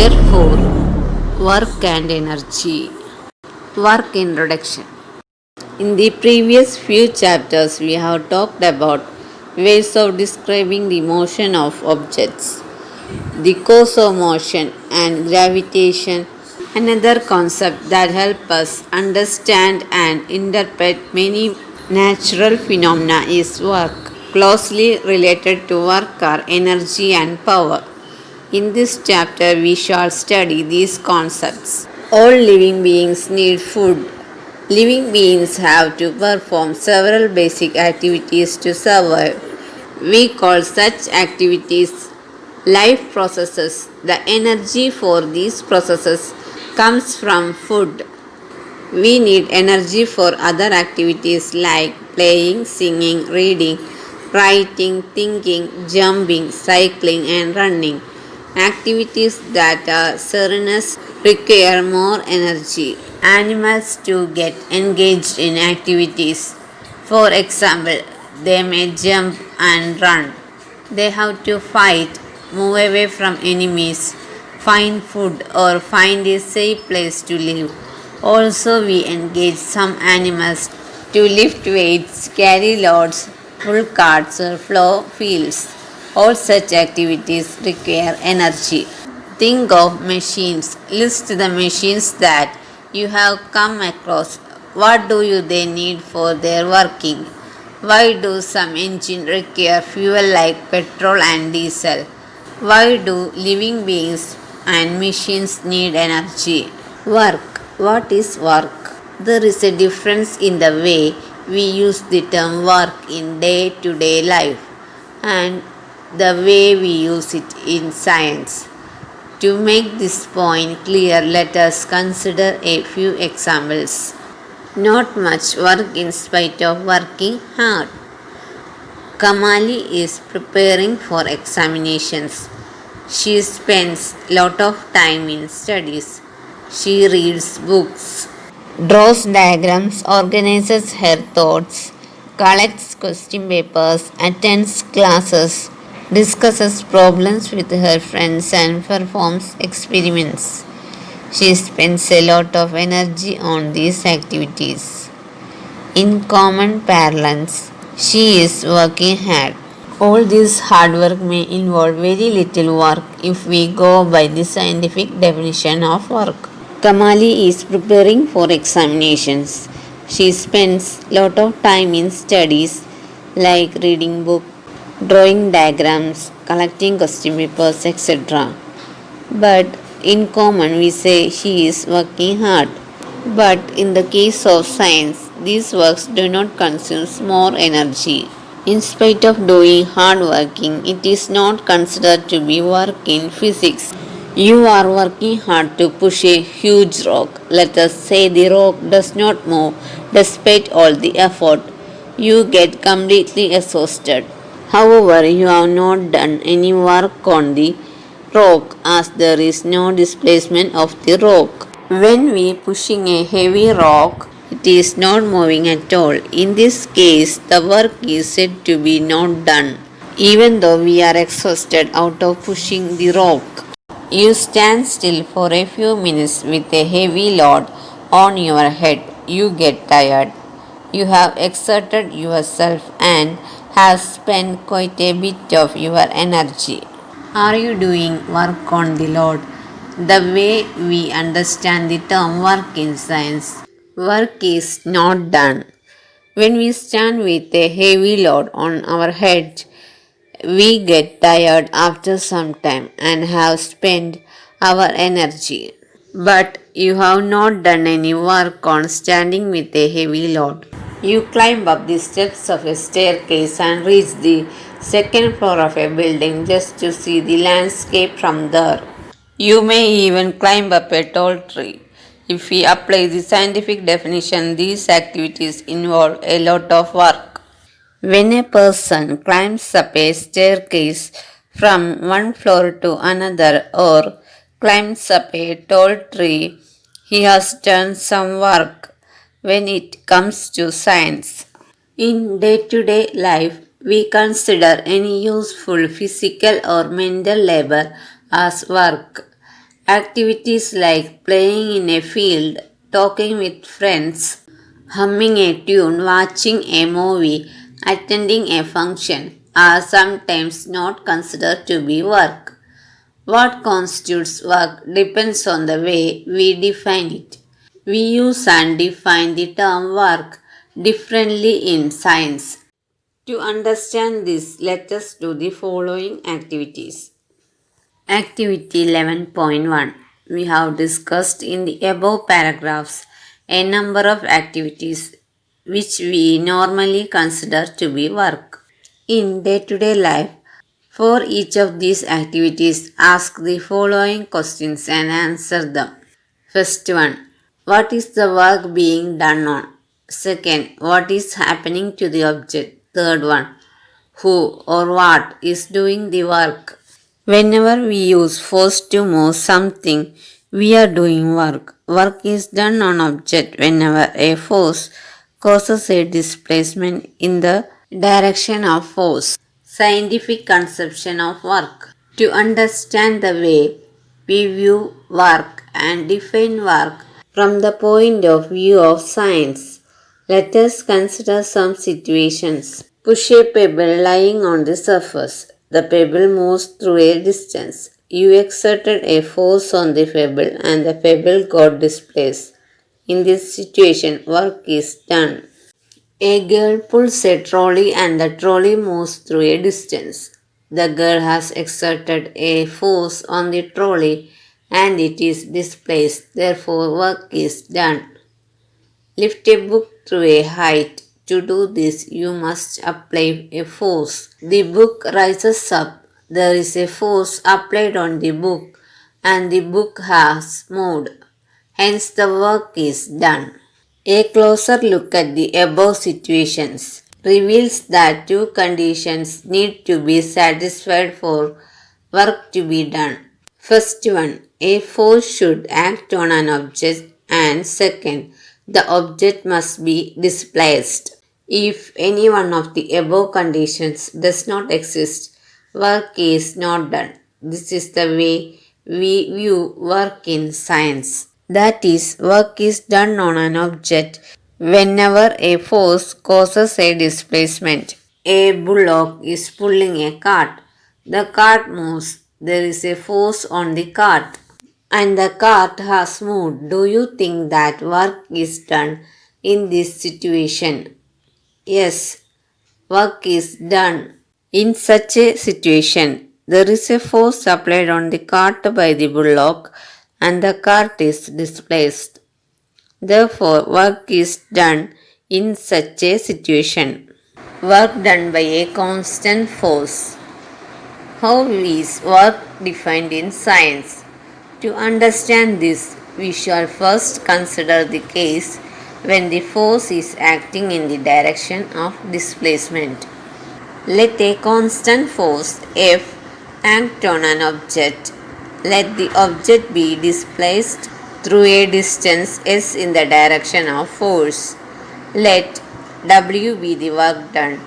Year 4, Work and Energy. Work Introduction. In the previous few chapters, we have talked about ways of describing the motion of objects, the cause of motion, and gravitation. Another concept that helps us understand and interpret many natural phenomena is work. Closely related to work are energy and power. In this chapter, we shall study these concepts. All living beings need food. Living beings have to perform several basic activities to survive. We call such activities life processes. The energy for these processes comes from food. We need energy for other activities like playing, singing, reading, writing, thinking, jumping, cycling, and running. Activities that are strenuous require more energy. Animals too get engaged in activities. For example, they may jump and run. They have to fight, move away from enemies, find food, or find a safe place to live. Also, we engage some animals to lift weights, carry loads, pull carts, or plow fields. All such activities require energy. Think of machines. List the machines that you have come across. What do they need for their working? Why do some engines require fuel like petrol and diesel? Why do living beings and machines need energy? Work. What is work? There is a difference in the way we use the term work in day-to-day life and the way we use it in science. To make this point clear, let us consider a few examples. Not much work in spite of working hard. Kamali is preparing for examinations. She spends lot of time in studies. She reads books, draws diagrams, organizes her thoughts, collects question papers, attends classes, discusses problems with her friends, and performs experiments. She spends a lot of energy on these activities. In common parlance, she is working hard. All this hard work may involve very little work if we go by the scientific definition of work. Kamali is preparing for examinations. She spends lot of time in studies like reading books, drawing diagrams, collecting question papers, etc. But in common we say she is working hard. But in the case of science, these works do not consume more energy. In spite of doing hard working, it is not considered to be work in physics. You are working hard to push a huge rock. Let us say the rock does not move despite all the effort. You get completely exhausted. However, you have not done any work on the rock as there is no displacement of the rock. When we pushing a heavy rock, it is not moving at all. In this case, the work is said to be not done, even though we are exhausted out of pushing the rock. You stand still for a few minutes with a heavy load on your head. You get tired. You have exerted yourself and have spent quite a bit of your energy. Are you doing work on the load? The way we understand the term work in science, work is not done. When we stand with a heavy load on our head, we get tired after some time and have spent our energy. But you have not done any work on standing with a heavy load. You climb up the steps of a staircase and reach the second floor of a building just to see the landscape from there. You may even climb up a tall tree. If we apply the scientific definition, these activities involve a lot of work. When a person climbs up a staircase from one floor to another or climbs up a tall tree, he has done some work when it comes to science. In day-to-day life, we consider any useful physical or mental labor as work. Activities like playing in a field, talking with friends, humming a tune, watching a movie, attending a function are sometimes not considered to be work. What constitutes work depends on the way we define it. We use and define the term work differently in science. To understand this, let us do the following activities. Activity 11.1. We have discussed in the above paragraphs a number of activities which we normally consider to be work. In day to day life, for each of these activities, ask the following questions and answer them. First one, what is the work being done on? Second, what is happening to the object? Third one, who or what is doing the work? Whenever we use force to move something, we are doing work. Work is done on object whenever a force causes a displacement in the direction of force. Scientific conception of work. To understand the way we view work and define work from the point of view of science, let us consider some situations. Push a pebble lying on the surface. The pebble moves through a distance. You exerted a force on the pebble and the pebble got displaced. In this situation, work is done. A girl pulls a trolley and the trolley moves through a distance. The girl has exerted a force on the trolley and it is displaced. Therefore, work is done. Lift a book through a height. To do this, you must apply a force. The book rises up. There is a force applied on the book and the book has moved. Hence, the work is done. A closer look at the above situations reveals that two conditions need to be satisfied for work to be done. First one, a force should act on an object, and second, the object must be displaced. If any one of the above conditions does not exist, work is not done. This is the way we view work in science. That is, work is done on an object whenever a force causes a displacement. A bullock is pulling a cart. The cart moves. There is a force on the cart and the cart has moved. Do you think that work is done in this situation? Yes, work is done. In such a situation, there is a force applied on the cart by the bullock and the cart is displaced. Therefore, work is done in such a situation. Work done by a constant force. How is work defined in science? To understand this, we shall first consider the case when the force is acting in the direction of displacement. Let a constant force F act on an object. Let the object be displaced through a distance s in the direction of force. Let W be the work done.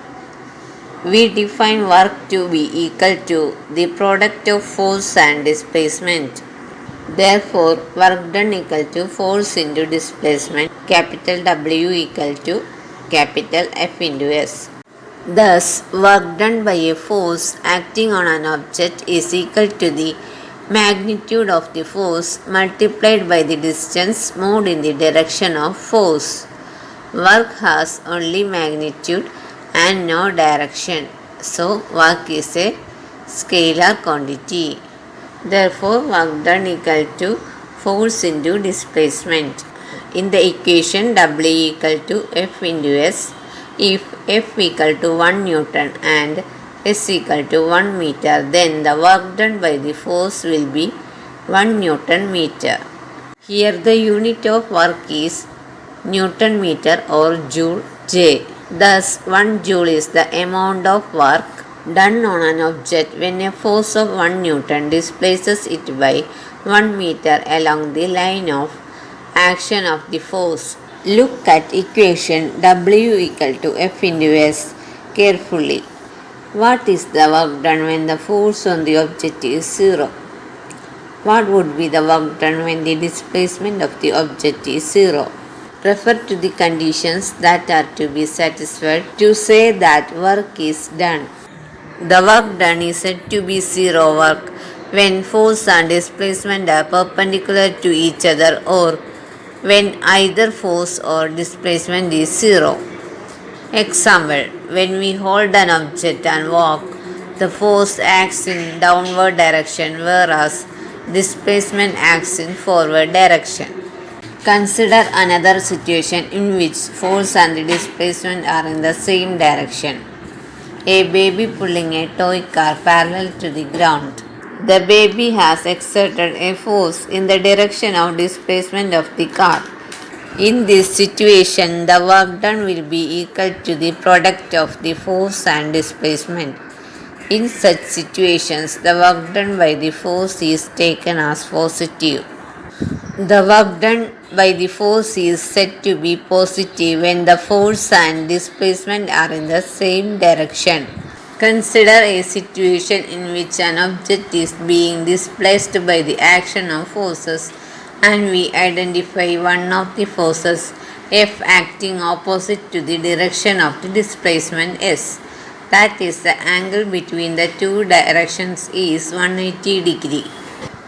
We define work to be equal to the product of force and displacement. Therefore, work done equal to force into displacement, capital W equal to capital F into S. Thus, work done by a force acting on an object is equal to the magnitude of the force multiplied by the distance moved in the direction of force. Work has only magnitude and no direction. So, work is a scalar quantity. Therefore, work done equal to force into displacement. In the equation W equal to F into S, if F equal to 1 Newton and S equal to 1 meter, then the work done by the force will be 1 Newton meter. Here the unit of work is Newton meter or joule J. Thus, 1 joule is the amount of work done on an object when a force of 1 Newton displaces it by 1 meter along the line of action of the force. Look at equation W equal to F into S carefully. What is the work done when the force on the object is 0? What would be the work done when the displacement of the object is zero? Refer to the conditions that are to be satisfied to say that work is done. The work done is said to be zero work when force and displacement are perpendicular to each other or when either force or displacement is zero. Example: when we hold an object and walk, the force acts in downward direction whereas displacement acts in forward direction. Consider another situation in which force and displacement are in the same direction. A baby pulling a toy car parallel to the ground. The baby has exerted a force in the direction of displacement of the car. In this situation, the work done will be equal to the product of the force and displacement. In such situations, the work done by the force is taken as positive. The work done by the force is said to be positive when the force and displacement are in the same direction. Consider a situation in which an object is being displaced by the action of forces and we identify one of the forces F acting opposite to the direction of the displacement S. That is, the angle between the two directions is 180 degree.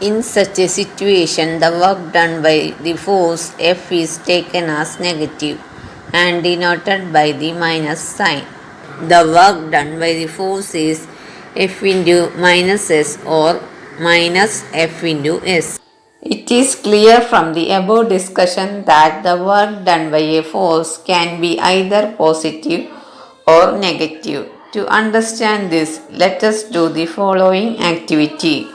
In such a situation, the work done by the force F is taken as negative and denoted by the minus sign. The work done by the force is F into minus S or minus F into S. It is clear from the above discussion that the work done by a force can be either positive or negative. To understand this, let us do the following activity.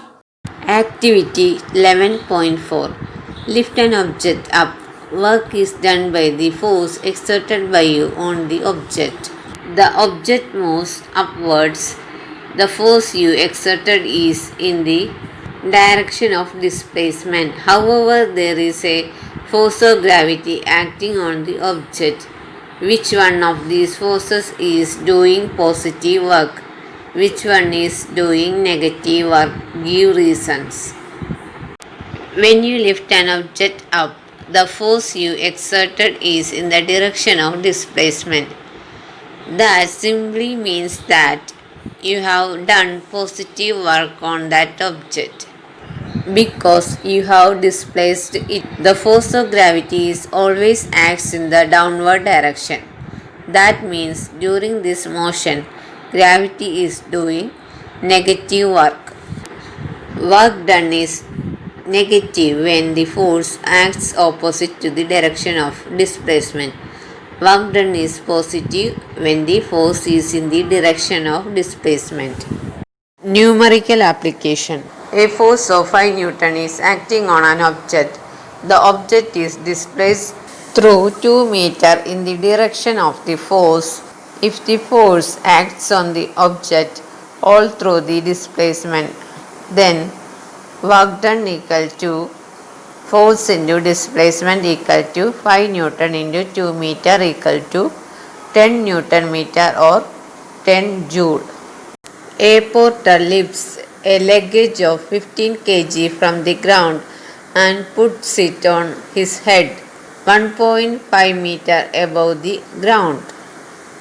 Activity 11.4. Lift an object up. Work is done by the force exerted by you on the object. The object moves upwards. The force you exerted is in the direction of displacement. However, there is a force of gravity acting on the object. Which one of these forces is doing positive work? Which one is doing negative work? Give reasons. When you lift an object up, the force you exerted is in the direction of displacement. That simply means that you have done positive work on that object because you have displaced it. The force of gravity is always acts in the downward direction. That means during this motion, gravity is doing negative work. Work done is negative when the force acts opposite to the direction of displacement. Work done is positive when the force is in the direction of displacement. Numerical application. A force of 5 Newton is acting on an object. The object is displaced through 2 meter in the direction of the force. If the force acts on the object all through the displacement, then work done equal to force into displacement equal to 5 Newton into 2 meter equal to 10 Newton meter or 10 joule. A porter lifts a luggage of 15 kg from the ground and puts it on his head 1.5 meter above the ground.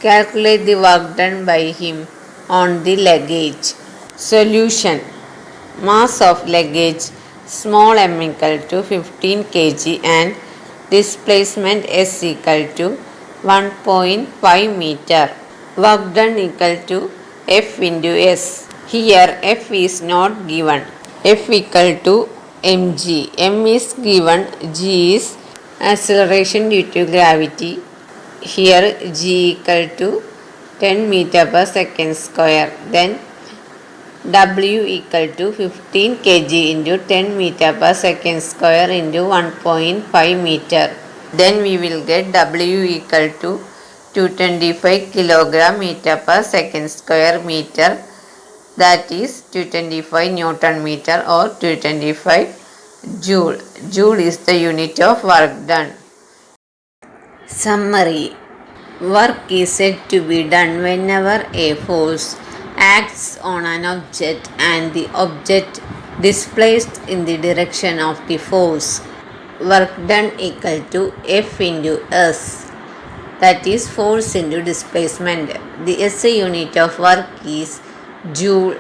Calculate the work done by him on the luggage. Solution. Mass of luggage small m equal to 15 kg and displacement s equal to 1.5 meter. Work done equal to F into S. Here F is not given. F equal to mg. M is given. G is acceleration due to gravity. Here G equal to 10 meter per second square. Then W equal to 15 kg into 10 meter per second square into 1.5 meter. Then we will get W equal to 225 kilogram meter per second square meter, that is 225 Newton meter or 225 joule. Joule is the unit of work done. Summary. Work is said to be done whenever a force acts on an object and the object displaced in the direction of the force. Work done equal to F into S, that is force into displacement. The SI unit of work is Joule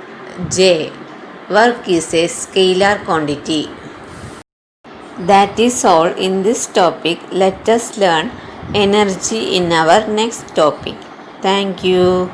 J. Work is a scalar quantity. That is all in this topic. Let us learn energy in our next topic. Thank you.